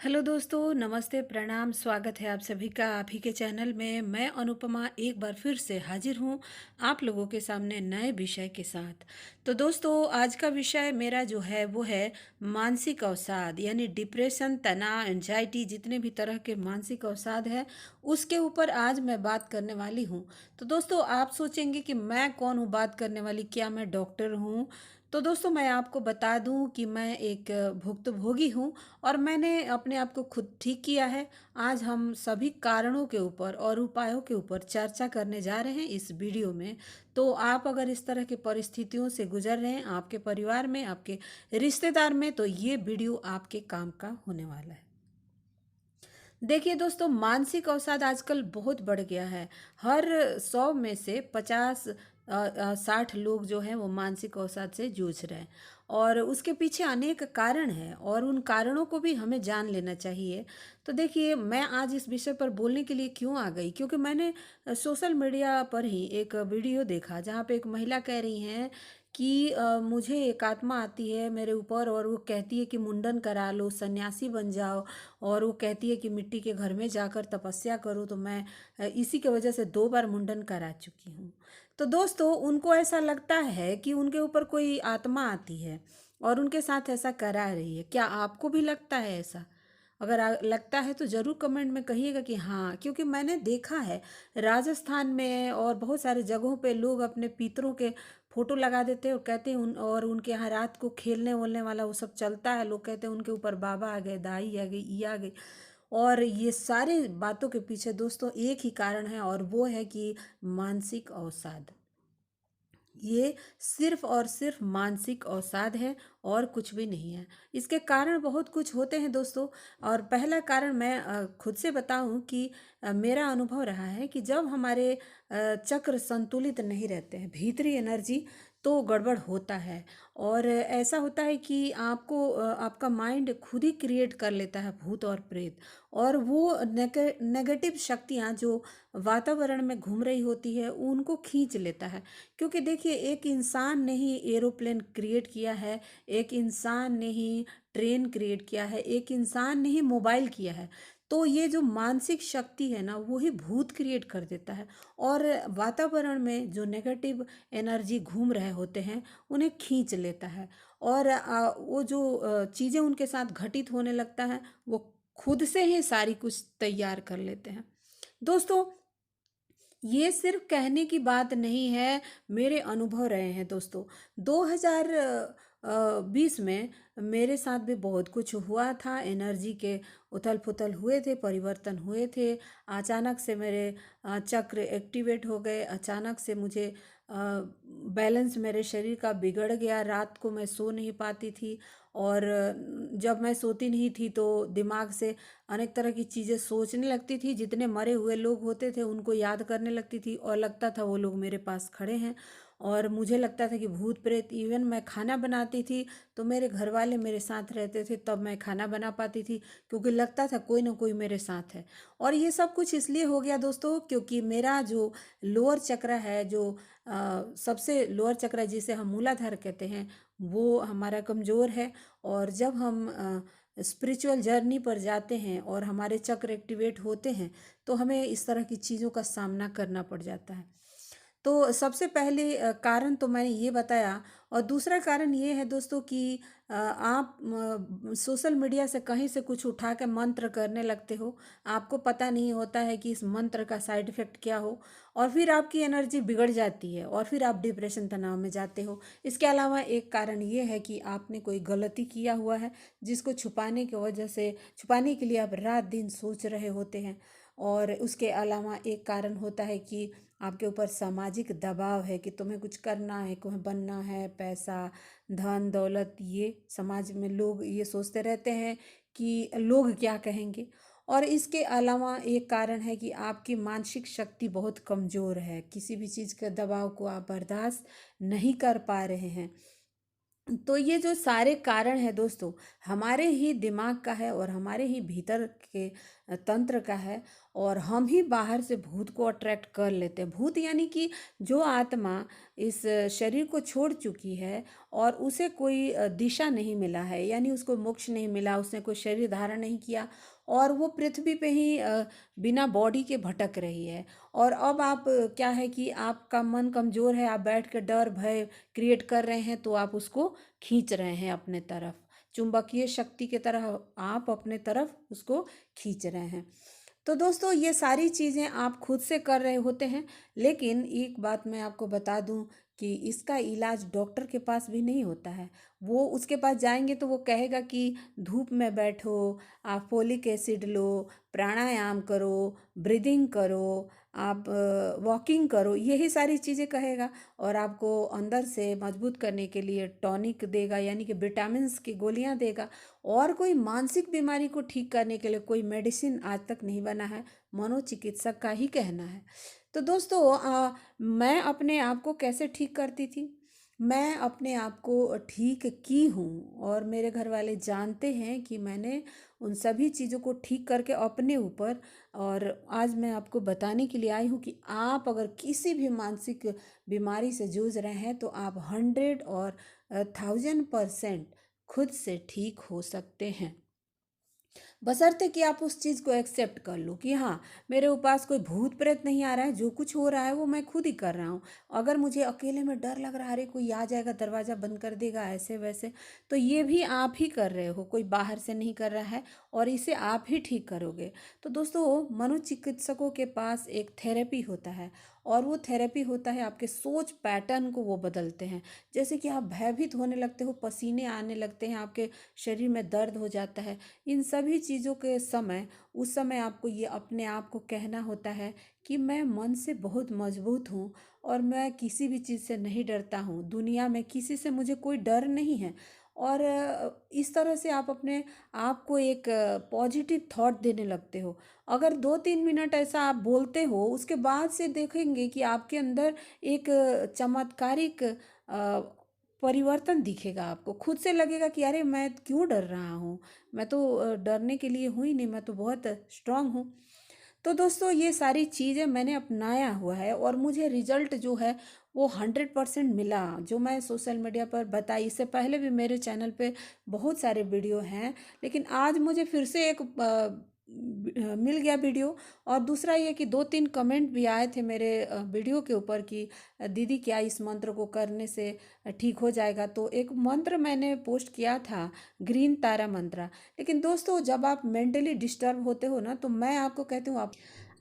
Hello दोस्तों, नमस्ते, प्रणाम, स्वागत है आप सभी का आप ही के चैनल में। मैं अनुपमा एक बार फिर से हाजिर हूँ आप लोगों के सामने नए विषय के साथ। तो दोस्तों, आज का विषय मेरा जो है वो है मानसिक अवसाद, यानी डिप्रेशन, तनाव, एंजाइटी, जितने भी तरह के मानसिक अवसाद है उसके ऊपर आज मैं बात करने वाली हूँ। तो दोस्तों, आप सोचेंगे कि मैं कौन हूँ बात करने वाली, क्या मैं डॉक्टर हूँ? तो दोस्तों, मैं आपको बता दूं कि मैं एक भुक्तभोगी हूं और मैंने अपने आप को खुद ठीक किया है। आज हम सभी कारणों के ऊपर और उपायों के ऊपर चर्चा करने जा रहे हैं इस वीडियो में। तो आप अगर इस तरह की परिस्थितियों से गुजर रहे हैं, आपके परिवार में, आपके रिश्तेदार में, तो ये वीडियो आपके काम का होने वाला है। देखिए दोस्तों, मानसिक अवसाद आजकल बहुत बढ़ गया है। हर 100 में से 50 60 लोग जो हैं वो मानसिक अवसाद से जूझ रहे हैं। और उसके पीछे अनेक कारण हैं और उन कारणों को भी हमें जान लेना चाहिए। तो देखिए, मैं आज इस विषय पर बोलने के लिए क्यों आ गई, क्योंकि मैंने सोशल मीडिया पर ही एक वीडियो देखा जहाँ पे एक महिला कह रही हैं कि मुझे एक आत्मा आती है मेरे ऊपर और वो कहती है कि मुंडन करा लो, सन्यासी बन जाओ। और वो कहती है कि मिट्टी के घर में जाकर तपस्या करो। तो मैं इसी के वजह से 2 बार मुंडन करा चुकी हूँ। तो दोस्तों, उनको ऐसा लगता है कि उनके ऊपर कोई आत्मा आती है और उनके साथ ऐसा करा रही है। क्या आपको भी लगता है ऐसा? अगर लगता है तो ज़रूर कमेंट में कहिएगा कि हाँ, क्योंकि मैंने देखा है राजस्थान में और बहुत सारे जगहों पे लोग अपने पितरों के फोटो लगा देते हैं और कहते हैं और उनके यहाँ रात को खेलने वोलने वाला वो सब चलता है। लोग कहते हैं उनके ऊपर बाबा आ गए, दाई आ गई, ये आ गई। और ये सारे बातों के पीछे दोस्तों एक ही कारण है और वो है कि मानसिक अवसाद। ये सिर्फ और सिर्फ मानसिक अवसाद है और कुछ भी नहीं है। इसके कारण बहुत कुछ होते हैं दोस्तों। और पहला कारण मैं खुद से बताऊं कि मेरा अनुभव रहा है कि जब हमारे चक्र संतुलित नहीं रहते हैं, भीतरी एनर्जी, तो गड़बड़ होता है। और ऐसा होता है कि आपका माइंड खुद ही क्रिएट कर लेता है भूत और प्रेत। और वो नेगेटिव शक्तियाँ जो वातावरण में घूम रही होती है उनको खींच लेता है। क्योंकि देखिए, एक इंसान ने ही एरोप्लेन क्रिएट किया है, एक इंसान ने ही ट्रेन क्रिएट किया है, एक इंसान ने ही मोबाइल किया है। तो ये जो मानसिक शक्ति है ना, वो ही भूत क्रिएट कर देता है। और वातावरण में जो नेगेटिव एनर्जी घूम रहे होते हैं उन्हें खींच लेता है। और वो जो चीज़ें उनके साथ घटित होने लगता है, वो खुद से ही सारी कुछ तैयार कर लेते हैं। दोस्तों, ये सिर्फ कहने की बात नहीं है, मेरे अनुभव रहे हैं दोस्तों। 2020 में मेरे साथ भी बहुत कुछ हुआ था। एनर्जी के उथल-पुथल हुए थे, परिवर्तन हुए थे। अचानक से मेरे चक्र एक्टिवेट हो गए। अचानक से मुझे बैलेंस मेरे शरीर का बिगड़ गया। रात को मैं सो नहीं पाती थी और जब मैं सोती नहीं थी तो दिमाग से अनेक तरह की चीज़ें सोचने लगती थी। जितने मरे हुए लोग होते थे उनको याद करने लगती थी और लगता था वो लोग मेरे पास खड़े हैं। और मुझे लगता था कि भूत प्रेत, इवन मैं खाना बनाती थी तो मेरे घर वाले मेरे साथ रहते थे तब मैं खाना बना पाती थी, क्योंकि लगता था कोई ना कोई मेरे साथ है। और ये सब कुछ इसलिए हो गया दोस्तों, क्योंकि मेरा जो लोअर चक्र है, जो सबसे लोअर चक्र है जिसे हम मूलाधार कहते हैं, वो हमारा कमज़ोर है। और जब हम स्पिरिचुअल जर्नी पर जाते हैं और हमारे चक्र एक्टिवेट होते हैं तो हमें इस तरह की चीज़ों का सामना करना पड़ जाता है। तो सबसे पहले कारण तो मैंने ये बताया। और दूसरा कारण ये है दोस्तों कि आप सोशल मीडिया से कहीं से कुछ उठा के मंत्र करने लगते हो। आपको पता नहीं होता है कि इस मंत्र का साइड इफ़ेक्ट क्या हो, और फिर आपकी एनर्जी बिगड़ जाती है और फिर आप डिप्रेशन, तनाव में जाते हो। इसके अलावा एक कारण ये है कि आपने कोई गलती किया हुआ है जिसको छुपाने की वजह से, छुपाने के लिए आप रात दिन सोच रहे होते हैं। और उसके अलावा एक कारण होता है कि आपके ऊपर सामाजिक दबाव है कि तुम्हें कुछ करना है, तुम्हें बनना है, पैसा, धन दौलत, ये समाज में लोग ये सोचते रहते हैं कि लोग क्या कहेंगे। और इसके अलावा एक कारण है कि आपकी मानसिक शक्ति बहुत कमज़ोर है, किसी भी चीज़ के दबाव को आप बर्दाश्त नहीं कर पा रहे हैं। तो ये जो सारे कारण हैं दोस्तों, हमारे ही दिमाग का है और हमारे ही भीतर के तंत्र का है। और हम ही बाहर से भूत को अट्रैक्ट कर लेते हैं। भूत यानी कि जो आत्मा इस शरीर को छोड़ चुकी है और उसे कोई दिशा नहीं मिला है, यानी उसको मोक्ष नहीं मिला, उसने कोई शरीर धारण नहीं किया और वो पृथ्वी पे ही बिना बॉडी के भटक रही है। और अब आप क्या है कि आपका मन कमज़ोर है, आप बैठ के डर भय क्रिएट कर रहे हैं, तो आप उसको खींच रहे हैं अपने तरफ, चुंबकीय शक्ति की तरह आप अपने तरफ उसको खींच रहे हैं। तो दोस्तों ये सारी चीज़ें आप खुद से कर रहे होते हैं, लेकिन एक बात मैं आपको बता दूं कि इसका इलाज डॉक्टर के पास भी नहीं होता है। वो उसके पास जाएंगे तो वो कहेगा कि धूप में बैठो, आप फोलिक एसिड लो, प्राणायाम करो, ब्रीदिंग करो, आप वॉकिंग करो, यही सारी चीज़ें कहेगा। और आपको अंदर से मजबूत करने के लिए टॉनिक देगा, यानी कि विटामिन्स की गोलियां देगा। और कोई मानसिक बीमारी को ठीक करने के लिए कोई मेडिसिन आज तक नहीं बना है, मनोचिकित्सक का ही कहना है। तो दोस्तों मैं अपने आप को कैसे ठीक करती थी? मैं अपने आप को ठीक की हूँ और मेरे घर वाले जानते हैं कि मैंने उन सभी चीज़ों को ठीक करके अपने ऊपर, और आज मैं आपको बताने के लिए आई हूँ कि आप अगर किसी भी मानसिक बीमारी से जूझ रहे हैं तो आप 100 और 1000% खुद से ठीक हो सकते हैं, बशर्ते कि आप उस चीज़ को एक्सेप्ट कर लो कि हाँ, मेरे पास कोई भूत प्रेत नहीं आ रहा है, जो कुछ हो रहा है वो मैं खुद ही कर रहा हूँ। अगर मुझे अकेले में डर लग रहा है, अरे कोई आ जाएगा दरवाज़ा बंद कर देगा ऐसे वैसे, तो ये भी आप ही कर रहे हो, कोई बाहर से नहीं कर रहा है, और इसे आप ही ठीक करोगे। तो दोस्तों मनोचिकित्सकों के पास एक थेरेपी होता है, और वो थेरेपी होता है आपके सोच पैटर्न को वो बदलते हैं। जैसे कि आप भयभीत होने लगते हो, पसीने आने लगते हैं, आपके शरीर में दर्द हो जाता है, इन सभी चीज़ों के समय, उस समय आपको ये अपने आप को कहना होता है कि मैं मन से बहुत मजबूत हूँ और मैं किसी भी चीज़ से नहीं डरता हूँ, दुनिया में किसी से मुझे कोई डर नहीं है। और इस तरह से आप अपने आप को एक पॉजिटिव थॉट देने लगते हो। अगर 2-3 मिनट ऐसा आप बोलते हो, उसके बाद से देखेंगे कि आपके अंदर एक चमत्कारिक परिवर्तन दिखेगा। आपको खुद से लगेगा कि अरे मैं क्यों डर रहा हूँ, मैं तो डरने के लिए हुई नहीं, मैं तो बहुत स्ट्रांग हूँ। तो दोस्तों ये सारी चीज़ें मैंने अपनाया हुआ है और मुझे रिजल्ट जो है वो 100% मिला। जो मैं सोशल मीडिया पर बताई, इससे पहले भी मेरे चैनल पे बहुत सारे वीडियो हैं, लेकिन आज मुझे फिर से एक मिल गया वीडियो। और दूसरा ये कि 2-3 कमेंट भी आए थे मेरे वीडियो के ऊपर कि दीदी क्या इस मंत्र को करने से ठीक हो जाएगा। तो एक मंत्र मैंने पोस्ट किया था, ग्रीन तारा मंत्र। लेकिन दोस्तों जब आप मेंटली डिस्टर्ब होते हो ना, तो मैं आपको कहती हूँ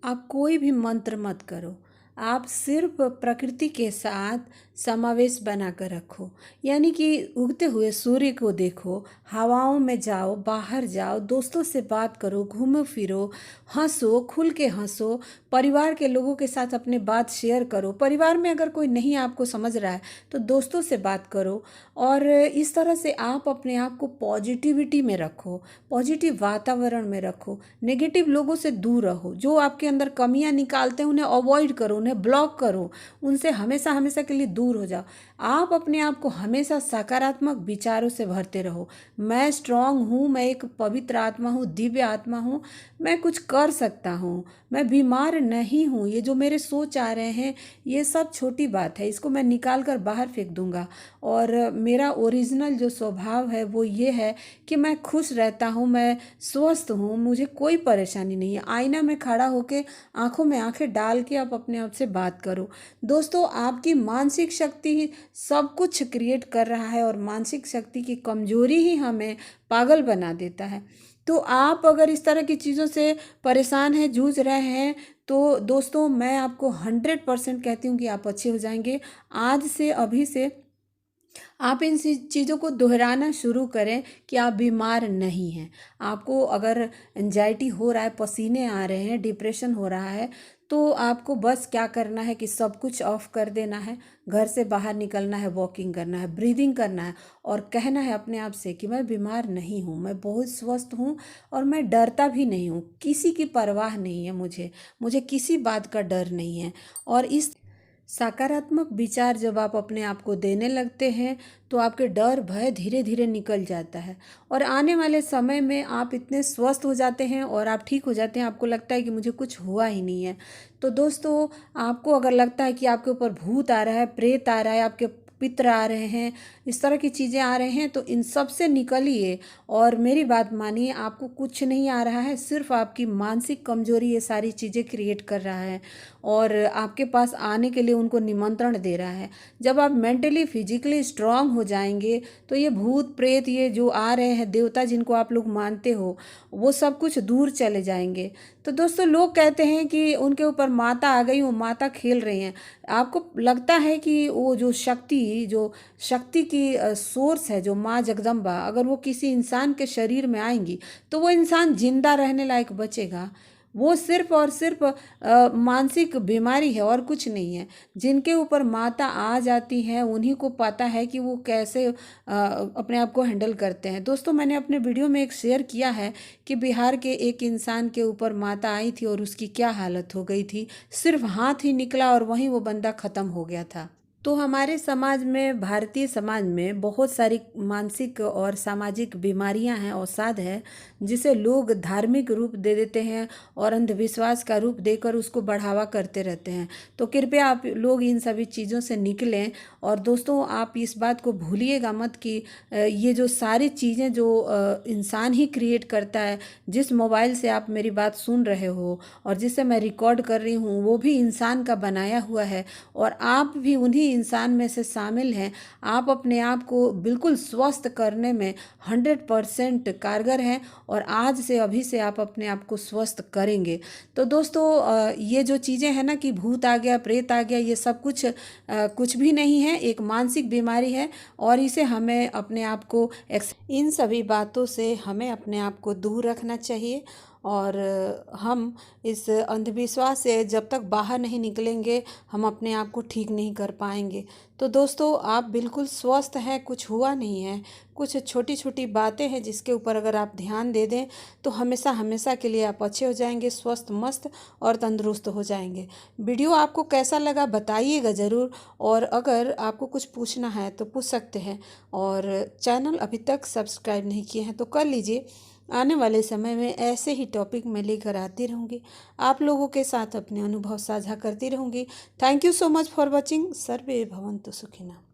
आप कोई भी मंत्र मत करो, आप सिर्फ प्रकृति के साथ समावेश बनाकर रखो। यानी कि उगते हुए सूर्य को देखो, हवाओं में जाओ, बाहर जाओ, दोस्तों से बात करो, घूमो फिरो, हंसो, खुल के हंसो, परिवार के लोगों के साथ अपने बात शेयर करो। परिवार में अगर कोई नहीं आपको समझ रहा है तो दोस्तों से बात करो। और इस तरह से आप अपने आप को पॉजिटिविटी में रखो, पॉजिटिव वातावरण में रखो, नेगेटिव लोगों से दूर रहो। जो आपके अंदर कमियां निकालते हैं उन्हें अवॉइड करो, उन्हें ब्लॉक करो, उनसे हमेशा हमेशा के लिए दूर हो जाओ। आप अपने आप को हमेशा सकारात्मक विचारों से भरते रहो। मैं स्ट्रांग हूँ, मैं एक पवित्र आत्मा हूँ, दिव्य आत्मा हूँ, मैं कुछ कर सकता हूँ, मैं बीमार नहीं हूँ। ये जो मेरे सोच आ रहे हैं ये सब छोटी बात है, इसको मैं निकाल कर बाहर फेंक दूंगा। और मेरा ओरिजिनल जो स्वभाव है वो ये है कि मैं खुश रहता हूँ, मैं स्वस्थ हूँ, मुझे कोई परेशानी नहीं है। आईना में खड़ा होके आंखों में आंखें डाल के आप अपने आप से बात करो। दोस्तों आपकी मानसिक शक्ति ही सब कुछ क्रिएट कर रहा है, और मानसिक शक्ति की कमजोरी ही हमें पागल बना देता है। तो आप अगर इस तरह की चीज़ों से परेशान हैं, जूझ रहे हैं, तो दोस्तों मैं आपको 100% कहती हूँ कि आप अच्छे हो जाएंगे। आज से, अभी से आप इन चीज़ों को दोहराना शुरू करें कि आप बीमार नहीं हैं। आपको अगर एंजाइटी हो रहा है, पसीने आ रहे हैं, डिप्रेशन हो रहा है, तो आपको बस क्या करना है कि सब कुछ ऑफ कर देना है, घर से बाहर निकलना है, वॉकिंग करना है, ब्रीदिंग करना है, और कहना है अपने आप से कि मैं बीमार नहीं हूँ, मैं बहुत स्वस्थ हूँ, और मैं डरता भी नहीं हूँ, किसी की परवाह नहीं है मुझे, मुझे किसी बात का डर नहीं है। और इस सकारात्मक विचार जब आप अपने आप को देने लगते हैं तो आपके डर भय धीरे धीरे निकल जाता है और आने वाले समय में आप इतने स्वस्थ हो जाते हैं और आप ठीक हो जाते हैं, आपको लगता है कि मुझे कुछ हुआ ही नहीं है। तो दोस्तों, आपको अगर लगता है कि आपके ऊपर भूत आ रहा है, प्रेत आ रहा है, आपके पितर आ रहे हैं, इस तरह की चीज़ें आ रहे हैं, तो इन सब से निकलिए और मेरी बात मानिए। आपको कुछ नहीं आ रहा है, सिर्फ आपकी मानसिक कमजोरी ये सारी चीज़ें क्रिएट कर रहा है और आपके पास आने के लिए उनको निमंत्रण दे रहा है। जब आप मेंटली फिजिकली स्ट्रांग हो जाएंगे तो ये भूत प्रेत ये जो आ रहे हैं, देवता जिनको आप लोग मानते हो, वो सब कुछ दूर चले जाएंगे। तो दोस्तों, लोग कहते हैं कि उनके ऊपर माता आ गई, वो माता खेल रही हैं। आपको लगता है कि वो जो शक्ति की सोर्स है, जो माँ जगदम्बा, अगर वो किसी इंसान के शरीर में आएंगी तो वो इंसान जिंदा रहने लायक बचेगा? वो सिर्फ और सिर्फ मानसिक बीमारी है और कुछ नहीं है। जिनके ऊपर माता आ जाती है उन्हीं को पता है कि वो कैसे अपने आप को हैंडल करते हैं। दोस्तों, मैंने अपने वीडियो में एक शेयर किया है कि बिहार के एक इंसान के ऊपर माता आई थी और उसकी क्या हालत हो गई थी। सिर्फ हाथ ही निकला और वहीं वो बंदा ख़त्म हो गया था। तो हमारे समाज में, भारतीय समाज में बहुत सारी मानसिक और सामाजिक बीमारियां हैं, अवसाद है, जिसे लोग धार्मिक रूप दे देते हैं और अंधविश्वास का रूप देकर उसको बढ़ावा करते रहते हैं। तो कृपया आप लोग इन सभी चीज़ों से निकलें। और दोस्तों, आप इस बात को भूलिएगा मत कि ये जो सारी चीज़ें जो इंसान ही क्रिएट करता है, जिस मोबाइल से आप मेरी बात सुन रहे हो और जिसे मैं रिकॉर्ड कर रही हूँ, वो भी इंसान का बनाया हुआ है और आप भी उन्हीं इंसान में से शामिल हैं। आप अपने आप को बिल्कुल स्वस्थ करने में 100% कारगर हैं और आज से, अभी से आप अपने आप को स्वस्थ करेंगे। तो दोस्तों, ये जो चीज़ें हैं ना कि भूत आ गया, प्रेत आ गया, ये सब कुछ भी नहीं है, एक मानसिक बीमारी है और इसे हमें अपने आप को इन सभी बातों से हमें अपने आप को दूर रखना चाहिए। और हम इस अंधविश्वास से जब तक बाहर नहीं निकलेंगे, हम अपने आप को ठीक नहीं कर पाएंगे। तो दोस्तों, आप बिल्कुल स्वस्थ हैं, कुछ हुआ नहीं है। कुछ छोटी छोटी बातें हैं जिसके ऊपर अगर आप ध्यान दे दें तो हमेशा हमेशा के लिए आप अच्छे हो जाएंगे, स्वस्थ मस्त और तंदुरुस्त हो जाएंगे। वीडियो आपको कैसा लगा बताइएगा ज़रूर, और अगर आपको कुछ पूछना है तो पूछ सकते हैं। और चैनल अभी तक सब्सक्राइब नहीं किए हैं तो कर लीजिए। आने वाले समय में ऐसे ही टॉपिक मैं लेकर आती रहूँगी, आप लोगों के साथ अपने अनुभव साझा करती रहूँगी। Thank you so much for watching. सर्वे भवन्तु सुखिनः।